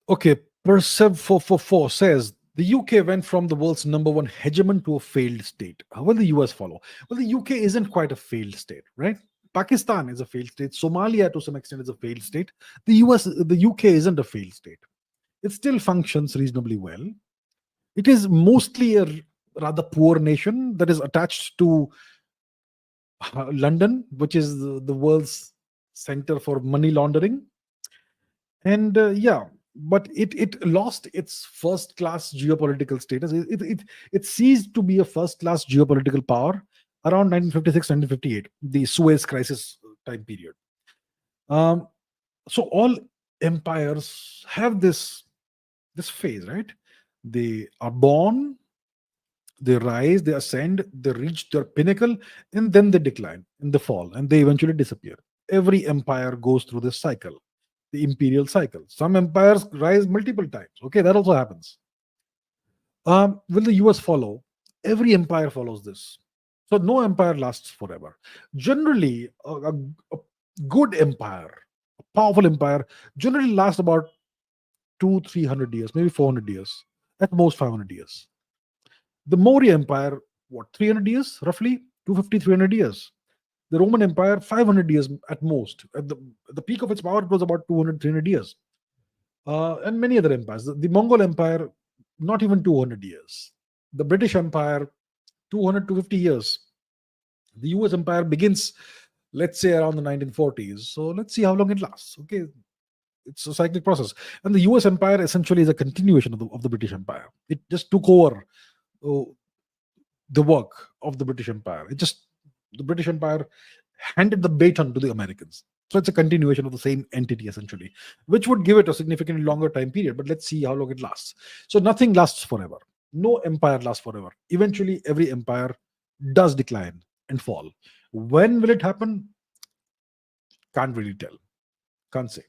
Okay, Persev 444 says the UK went from the world's #1 hegemon to a failed state. How will the US follow? Well, the UK isn't quite a failed state, right? Pakistan is a failed state. Somalia, to some extent, is a failed state. The UK isn't a failed state. It still functions reasonably well. It is mostly a rather poor nation that is attached to London, which is the world's center for money laundering. And yeah, but it lost its first class geopolitical status. It ceased to be a first class geopolitical power around 1956, 1958, the Suez Crisis time period. Um, so all empires have this phase, right? They are born, they rise, they ascend, they reach their pinnacle, and then they decline and they fall, and they eventually disappear. Every empire goes through this cycle, the imperial cycle. Some empires rise multiple times. Okay, that also happens. Will the US follow? Every empire follows this. So no empire lasts forever. Generally, a good empire, a powerful empire, generally lasts about 300 years, maybe 400 years, at most 500 years. The Maurya Empire, what, 300 years, roughly 250, 300 years. The Roman Empire, 500 years at most. At the peak of its power, it was about 200, 300 years. And many other empires. The Mongol Empire, not even 200 years. The British Empire, 200 to 50 years. The US Empire begins, let's say, around the 1940s. So let's see how long it lasts. Okay, it's a cyclic process. And the US Empire essentially is a continuation of the British Empire. It just took over the work of the British Empire. The British Empire handed the baton to the Americans. So it's a continuation of the same entity essentially, which would give it a significantly longer time period. But let's see how long it lasts. So nothing lasts forever. No empire lasts forever. Eventually, every empire does decline and fall. When will it happen? Can't really tell. Can't say.